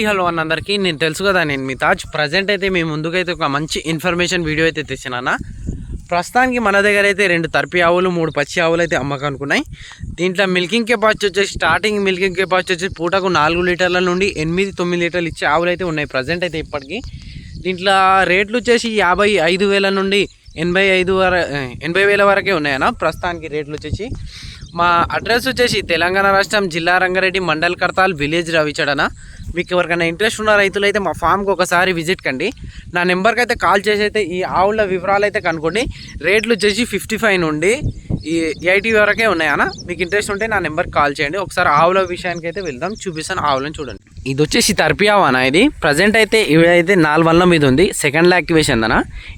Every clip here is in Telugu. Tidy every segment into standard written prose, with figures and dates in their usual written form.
హలో అన్న అందరికీ నేను తెలుసు కదా, నేను మీ తాజ్. ప్రజెంట్ అయితే మీ ముందుకైతే ఒక మంచి ఇన్ఫర్మేషన్ వీడియో అయితే తెచ్చినా. ప్రస్తుతానికి మన దగ్గర అయితే 2 తర్పి ఆవులు 3 పచ్చి ఆవులు అయితే అమ్మకానుకున్నాయి. దీంట్లో మిల్కింగ్ కెపాసిటీ వచ్చేసి స్టార్టింగ్ మిల్కింగ్ కెపాసిటీ వచ్చేసి పూటకు 4 లీటర్ల నుండి 8-9 లీటర్లు ఇచ్చే ఆవులు అయితే ఉన్నాయి ప్రజెంట్ అయితే ఇప్పటికీ. దీంట్లో రేట్లు వచ్చేసి 55,000 నుండి 80,000 వరకే ఉన్నాయన్న ప్రస్తుతానికి రేట్లు వచ్చేసి. మా అడ్రస్ వచ్చేసి తెలంగాణ రాష్ట్రం జిల్లా రంగారెడ్డి, మండల్ కర్తాల్, విలేజ్ రవిచడన. మీకు ఎవరికైనా ఇంట్రెస్ట్ ఉన్న రైతులు అయితే మా ఫామ్కి ఒకసారి విజిట్ కండి. నా నెంబర్కి అయితే కాల్ చేసి అయితే ఈ ఆవుల వివరాలు అయితే కనుక్కోండి. రేట్లు వచ్చేసి 55 నుండి 80 వరకే ఉన్నాయన్న. మీకు ఇంట్రెస్ట్ ఉంటే నా నెంబర్కి కాల్ చేయండి. ఒకసారి ఆవుల విషయానికి అయితే వెళ్దాం, చూపిస్తాను. ఆవులను చూడండి. ఇది వచ్చేసి తర్పి ఆవు అన్న. ఇది ప్రజెంట్ అయితే ఇవైతే 4 వల్ల మీద ఉంది, సెకండ్ యాక్టివేషన్ అన్న.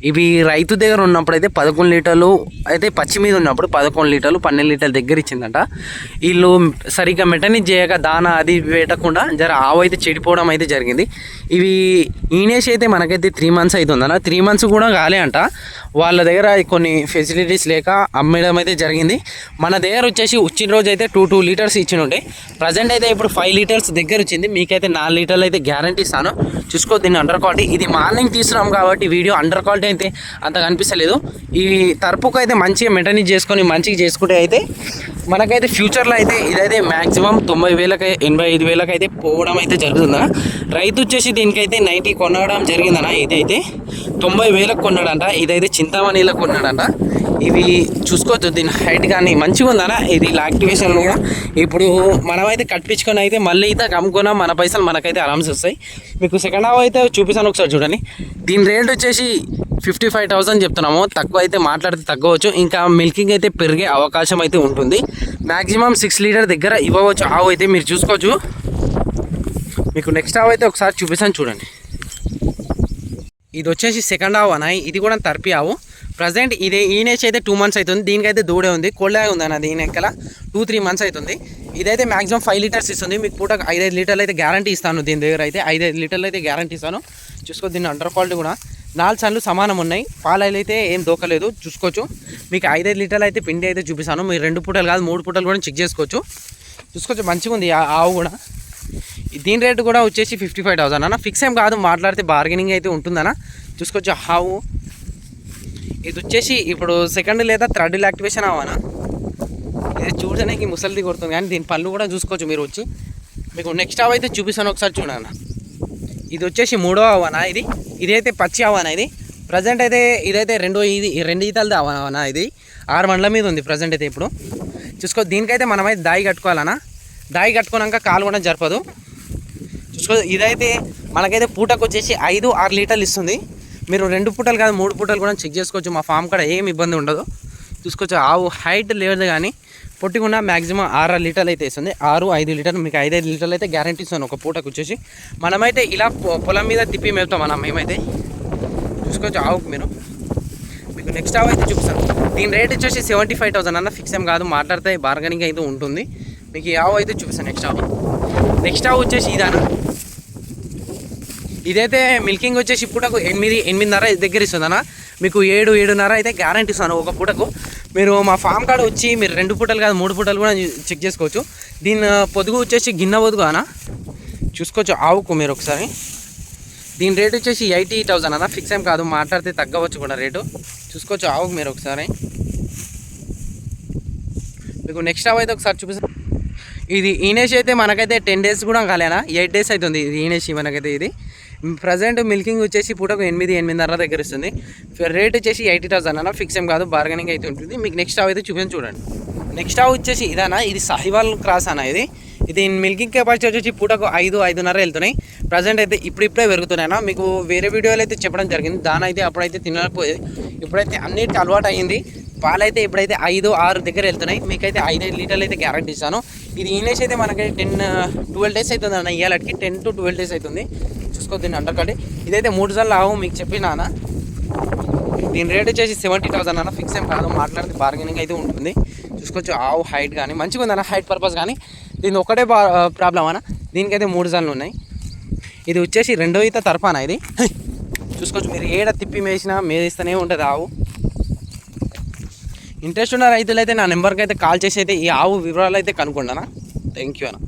ఇవి రైతు దగ్గర ఉన్నప్పుడు అయితే 11 లీటర్లు అయితే పచ్చి మీద ఉన్నప్పుడు 11 లీటర్లు 12 లీటర్ల దగ్గర ఇచ్చిందంట. వీళ్ళు సరిగ్గా మెయింటెనెన్స్ చేయక దానా అది పెట్టకుండా జర ఆవు అయితే చెడిపోవడం అయితే జరిగింది. ఇవి ఈనేసి అయితే మనకైతే 3 మంత్స్ అవుతుందన్న. 3 మంత్స్ కూడా కాలే అంట. వాళ్ళ దగ్గర కొన్ని ఫెసిలిటీస్ లేక అమ్మడం అయితే జరిగింది. మన దగ్గర వచ్చేసి వచ్చిన రోజు అయితే 2 లీటర్స్ ఇచ్చిన ఉండే. ప్రజెంట్ అయితే ఇప్పుడు 5 లీటర్స్ దగ్గర వచ్చింది. మీకైతే 4 లీటర్లు అయితే గ్యారంటీ ఇస్తాను. చూసుకో, దీన్ని అండర్ క్వాలిటీ. ఇది మార్నింగ్ తీసుకున్నాం కాబట్టి వీడియో అండర్ క్వాలిటీ అయితే అంత కనిపిస్తలేదు. ఈ తరపుకు అయితే మంచిగా మెయింటెనెన్స్ చేసుకొని మంచిగా చేసుకుంటే అయితే మనకైతే ఫ్యూచర్లో అయితే ఇదైతే మ్యాక్సిమం 90,000 85,000 అయితే పోవడం అయితే జరుగుతుందన్న. రైతు వచ్చేసి దీనికైతే 90 కొనడం జరిగిందన్న. ఇదైతే 90,000 కొన్నాడంట. ఇదైతే చింతామణిలో కొన్నాడంట. ఇవి చూసుకోవచ్చు, దీని హైట్ కానీ మంచిగా ఉందన్న. ఇది యాక్టివేషన్ కూడా ఇప్పుడు మనమైతే కట్టించుకొని అయితే మళ్ళీ అయితే అమ్ముకున్నాం, మన పైసలు మనకైతే ఆరామ్స్ వస్తాయి. మీకు సెకండ్ హాఫ్ అయితే చూపిస్తాను, ఒకసారి చూడండి. దీని రేట్ వచ్చేసి 55,000 చెప్తున్నాము. తక్కువ అయితే మాట్లాడితే తగ్గవచ్చు. ఇంకా మిల్కింగ్ అయితే పెరిగే అవకాశం అయితే ఉంటుంది. మ్యాక్సిమం 6 లీటర్ దగ్గర ఇవ్వవచ్చు ఆవు అయితే. మీరు చూసుకోవచ్చు. మీకు నెక్స్ట్ ఆవు అయితే ఒకసారి చూపిస్తాను, చూడండి. ఇది వచ్చేసి సెకండ్ ఆవు అన్న. ఇది కూడా తర్పి ఆవు. ప్రజెంట్ ఇది ఈనేజ్ అయితే 2 మంత్స్ అవుతుంది. దీనికైతే దూడే ఉంది, కోళ్ళ ఉంది అన్న. దీని ఎక్కల 2-3 మంత్స్ అవుతుంది. ఇదైతే మ్యాక్సిమం 5 లీటర్స్ ఇస్తుంది. మీకు పూట 5 లీటర్లు అయితే గ్యారంటీ ఇస్తాను. దీని దగ్గర అయితే 5 లీటర్లు అయితే గ్యారంటీ ఇస్తాను. చూసుకో, దీని అండర్ క్వాలిటీ కూడా 4 సన్లు సమానం ఉన్నాయి. పాలైలు అయితే ఏం దోకలేదు, చూసుకోవచ్చు. మీకు 5 లీటర్లు అయితే పిండి అయితే చూపిస్తాను. మీరు 2 పూటలు కాదు 3 పూటలు కూడా చెక్ చేసుకోవచ్చు. చూసుకోవచ్చు, మంచిగా ఉంది ఆవు కూడా. దీని రేటు కూడా వచ్చేసి 55,000 అన్న. ఫిక్స్ ఏం కాదు, మాట్లాడితే బార్గెనింగ్ అయితే ఉంటుందన్న. చూసుకోవచ్చు ఆవు. ఇది వచ్చేసి ఇప్పుడు సెకండ్ లేదా థర్డ్ యాక్టివేషన్ అవ్వనా. ఇది చూడడానికి ముసలిది కొడుతుంది, కానీ దీని పళ్ళు కూడా చూసుకోవచ్చు మీరు వచ్చి. మీకు నెక్స్ట్ ఆవు అయితే చూపిస్తాను, ఒకసారి చూడన్న. ఇది వచ్చేసి 3వ అవనా. ఇదైతే పచ్చి అవనా. ఇది ప్రజెంట్ అయితే ఇదైతే 2 ఈతలది అవనా. ఇది 6 మండల మీద ఉంది ప్రజెంట్ అయితే. ఇప్పుడు చూసుకో, దీనికైతే మనమైతే దాయి కట్టుకోవాలన్నా. దాయి కట్టుకున్నాక కాలు కూడా జరపదు. చూసుకో, ఇదైతే మనకైతే పూటకు వచ్చేసి 5-6 లీటర్లు ఇస్తుంది. మీరు 2 పూటలు కాదు 3 పూటలు కూడా చెక్ చేసుకోవచ్చు. మా ఫామ్ కూడా ఏం ఇబ్బంది ఉండదు. చూసుకోవచ్చు, ఆవు హైట్ లేదు కానీ పొట్టికుండా మ్యాక్సిమం 6 లీటర్లు అయితే ఇస్తుంది. 6-5 లీటర్లు. మీకు 5 లీటర్లు అయితే గ్యారంటీ ఇస్తాను ఒక పూటకు వచ్చేసి. మనమైతే ఇలా పొలం మీద తిప్పి మేపుతాం మనం మేమైతే. చూసుకోవచ్చు ఆవుకు మీరు. మీకు నెక్స్ట్ ఆవు అయితే చూపిస్తాను. దీని రేట్ వచ్చేసి 75,000 అన్న. ఫిక్స్ ఏం కాదు, మాట్లాడితే బార్గెనింగ్ అయితే ఉంటుంది. మీకు ఈ ఆవు అయితే చూపిస్తాను. నెక్స్ట్ ఆవు వచ్చేసి ఇదానా. ఇదైతే మిల్కింగ్ వచ్చేసి పూటకు 8-8.5 దగ్గర ఇస్తుందన్న. మీకు 7-7.5 అయితే గ్యారంటీ ఇస్తాను ఒక పూటకు. మీరు మా ఫామ్ కాడ వచ్చి మీరు 2 పూటలు కాదు 3 పూటలు కూడా చెక్ చేసుకోవచ్చు. దీని పొదుగు వచ్చేసి గిన్నె పొదుగు అన్న. చూసుకోవచ్చు ఆవుకు మీరు ఒకసారి. దీని రేట్ వచ్చేసి 80,000 అన్న. ఫిక్స్ ఏం కాదు, మాట్లాడితే తగ్గవచ్చు కూడా రేటు. చూసుకోవచ్చు ఆవుకు మీరు ఒకసారి. మీకు నెక్స్ట్ ఆవు అయితే ఒకసారి చూపిస్తాను. ఇది ఈనేసి అయితే మనకైతే 10 డేస్ కూడా కాలేనా, 8 డేస్ అవుతుంది ఇది ఈనేసి మనకైతే. ఇది ప్రజెంట్ మిల్కింగ్ వచ్చేసి పూటకు 8-8.5 దగ్గర ఇస్తుంది. రేట్ వచ్చేసి 80,000 అన్న. ఫిక్స్ ఏం కాదు, బార్గెనింగ్ అయితే ఉంటుంది. మీకు నెక్స్ట్ ఆవు అయితే చూడండి. నెక్స్ట్ ఆవు వచ్చేసి ఇదానా. ఇది సాహివాల్ క్రాస్ అన్న. ఇది మిల్కింగ్ కెపాసిటీ వచ్చేసి పూటకు 5-5.5 వెళ్తున్నాయి. ప్రజెంట్ అయితే ఇప్పుడిప్పుడే పెరుగుతున్నాయన్న. మీకు వేరే వీడియోలు అయితే చెప్పడం జరిగింది. దాని అయితే అప్పుడైతే తినకపోయేది, ఇప్పుడైతే అన్నిటికీ అలవాటు అయ్యింది. పాలైతే ఇప్పుడైతే 5-6 దగ్గర వెళ్తున్నాయి. మీకైతే 5 లీటర్లు అయితే గ్యారంటీ ఇస్తాను. ఇది ఈనేజ్ అయితే మనకైతే 10-12 డేస్ అవుతుంది అన్న. ఇవాళకి 10-12 డేస్ అవుతుంది. చూసుకో, దీన్ని అండర్ కట్టి. ఇదైతే 3 సార్లు ఆవు మీకు చెప్పినా అన్న. దీని రేట్ వచ్చేసి 70,000 అన్న. ఫిక్స్ ఏం కాదు, మాట్లాడితే బార్గెనింగ్ అయితే ఉంటుంది. చూసుకోవచ్చు ఆవు హైట్ కానీ మంచిగా ఉందన్న, హైట్ పర్పస్ కానీ. దీని ఒకటే ప్రాబ్లం అన్న, దీనికైతే 3 సార్లు ఉన్నాయి. ఇది వచ్చేసి 2వ ఈత తరపాన. ఇది చూసుకోవచ్చు మీరు. ఏడ తిప్పి మేదిస్తూనే ఉంటుంది ఆవు. ఇంట్రెస్ట్ ఉన్న రైతులు అయితే నా నెంబర్కి అయితే కాల్ చేసి అయితే ఈ ఆవు వివరాలు అయితే కనుక్కుంటానా. థ్యాంక్ యూ అన్న.